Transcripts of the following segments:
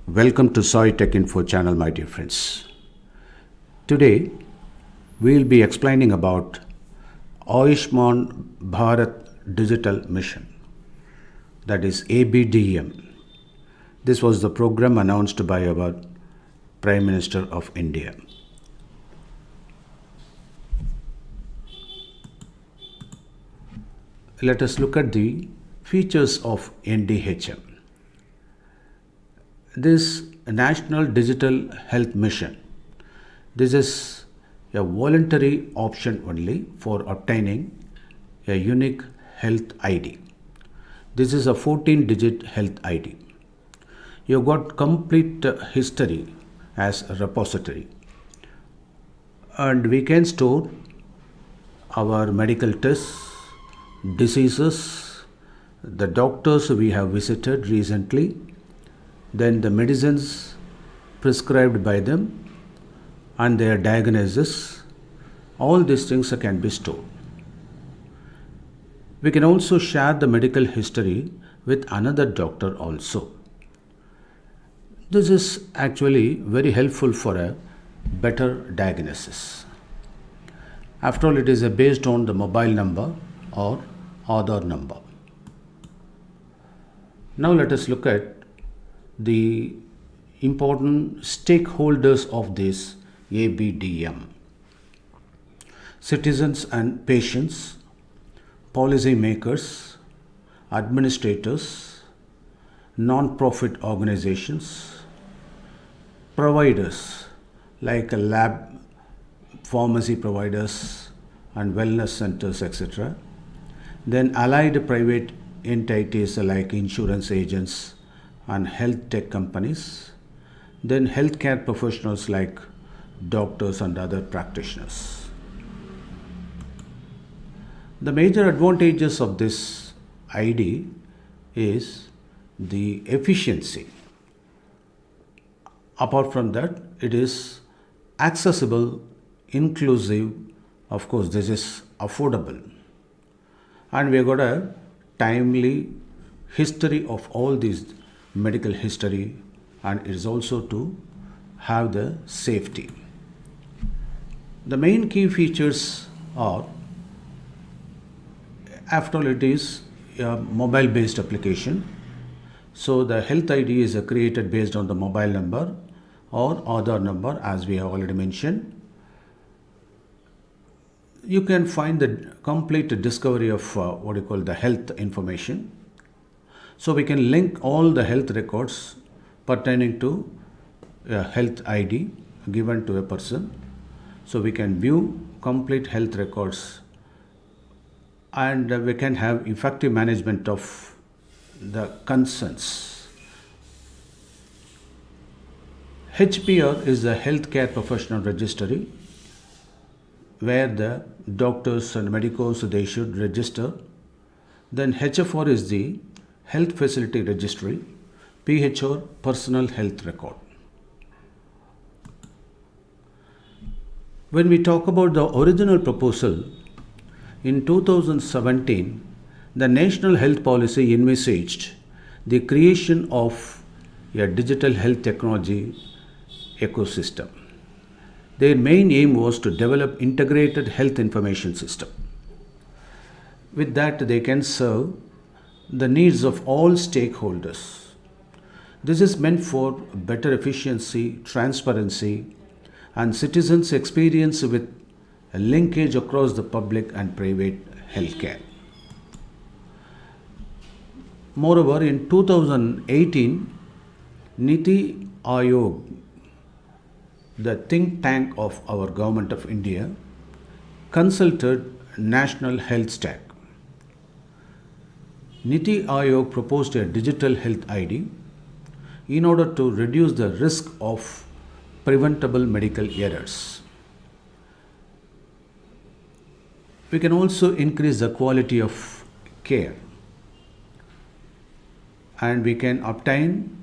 Welcome to Soy Tech Info channel, my dear friends. Today, we will be explaining about Ayushman Bharat Digital Mission, that is ABDM. This was the program announced by our Prime Minister of India. Let us look at the features of NDHM. This National Digital Health Mission, this is a voluntary option only for obtaining a unique health ID. This is a 14-digit health ID. You got complete history as a repository, and we can store our medical tests, diseases, the doctors we have visited recently, then the medicines prescribed by them and their diagnosis. All these things can be stored. We can also share the medical history with another doctor also. This is actually very helpful for a better diagnosis. After all, it is based on the mobile number or Aadhaar number. Now let us look at the important stakeholders of this ABDM: citizens and patients, policy makers, administrators, non-profit organizations, providers like lab, pharmacy providers and wellness centers, etc. Then allied private entities like insurance agents and health tech companies, then healthcare professionals like doctors and other practitioners. The major advantages of this ID is the efficiency. Apart from that, it is accessible, inclusive, of course, this is affordable, and we have got a timely history of all these medical history, and it is also to have the safety. The main key features are, after all, it is a mobile based application. So the health ID is created based on the mobile number or Aadhaar number, as we have already mentioned. You can find the complete discovery of the health information. So we can link all the health records pertaining to a health ID given to a person. So we can view complete health records, and we can have effective management of the concerns. HPR is the Healthcare Professional Registry, where the doctors and medicos they should register. Then HFR is the Health Facility Registry, PHR Personal Health Record. When we talk about the original proposal, in 2017, the National Health Policy envisaged the creation of a digital health technology ecosystem. Their main aim was to develop integrated health information system. With that, they can serve the needs of all stakeholders. This is meant for better efficiency, transparency, and citizens' experience with a linkage across the public and private healthcare. Moreover, in 2018, Niti Aayog, the think tank of our government of India, consulted National Health Stack. Niti Aayog proposed a digital health ID in order to reduce the risk of preventable medical errors. We can also increase the quality of care, and we can obtain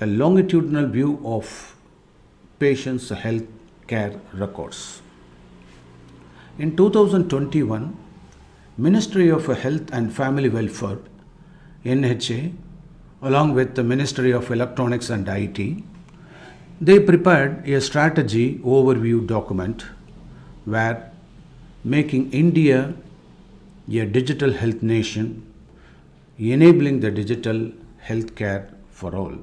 a longitudinal view of patients' health care records. In 2021, Ministry of Health and Family Welfare, NHA, along with the Ministry of Electronics and IT. They prepared a strategy overview document where making India a digital health nation, enabling the digital healthcare for all.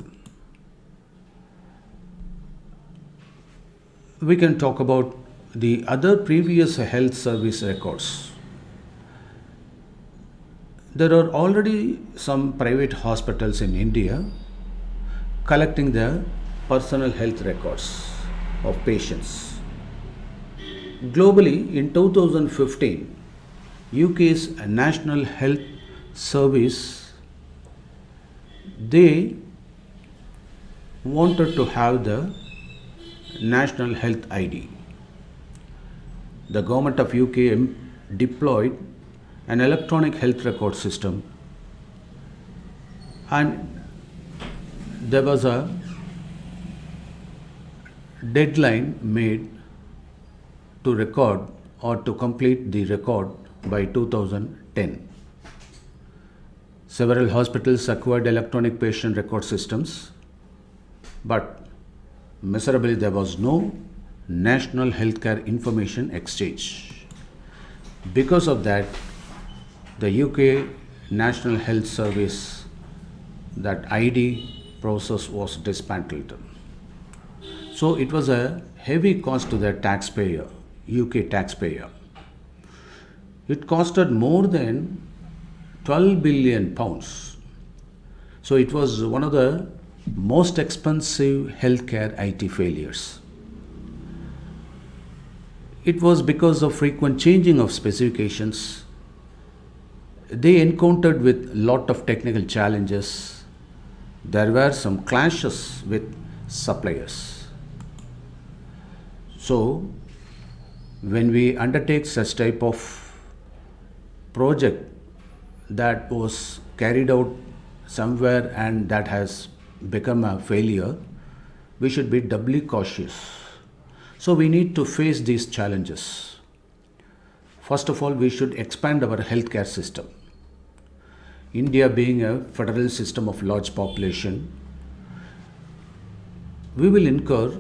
We can talk about the other previous health service records. There are already some private hospitals in India collecting the personal health records of patients. Globally, in 2015, UK's National Health Service, they wanted to have the National Health ID. The government of UK deployed an electronic health record system, and there was a deadline made to record or to complete the record by 2010. Several hospitals acquired electronic patient record systems, but miserably there was no National Healthcare Information Exchange. Because of that, the UK National Health Service, that ID process was dismantled. So it was a heavy cost to the taxpayer, UK taxpayer. It costed more than 12 billion pounds. So it was one of the most expensive healthcare IT failures. It was because of frequent changing of specifications. They encountered with lot of technical challenges. There were some clashes with suppliers. So when we undertake such type of project that was carried out somewhere and that has become a failure, we should be doubly cautious. So we need to face these challenges. First of all, we should expand our healthcare system. India being a federal system of large population, we will incur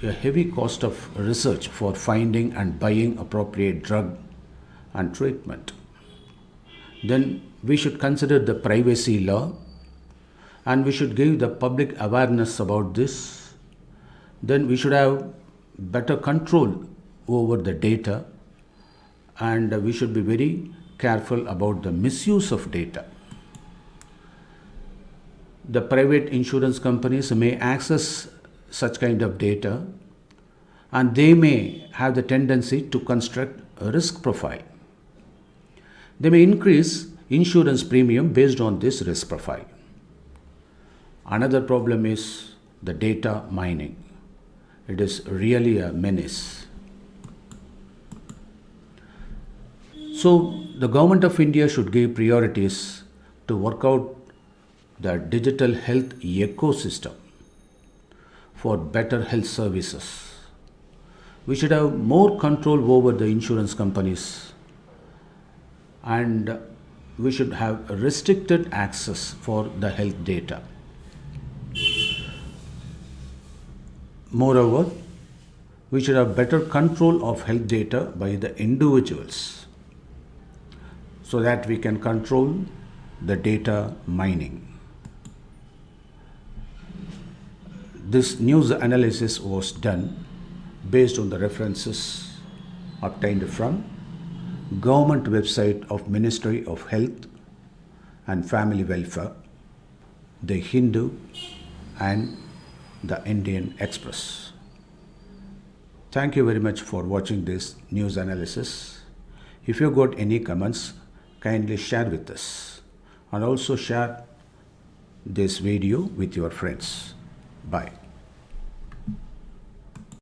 a heavy cost of research for finding and buying appropriate drug and treatment. Then we should consider the privacy law, and we should give the public awareness about this. Then we should have better control over the data, and we should be very careful about the misuse of data. The private insurance companies may access such kind of data, and they may have the tendency to construct a risk profile. They may increase insurance premium based on this risk profile. Another problem is the data mining. It is really a menace. So the government of India should give priorities to work out the digital health ecosystem for better health services. We should have more control over the insurance companies, and we should have restricted access for the health data. Moreover, we should have better control of health data by the individuals so that we can control the data mining. This news analysis was done based on the references obtained from government website of Ministry of Health and Family Welfare, the Hindu, and the Indian Express. Thank you very much for watching this news analysis. If you got any comments, kindly share with us, and also share this video with your friends. Bye.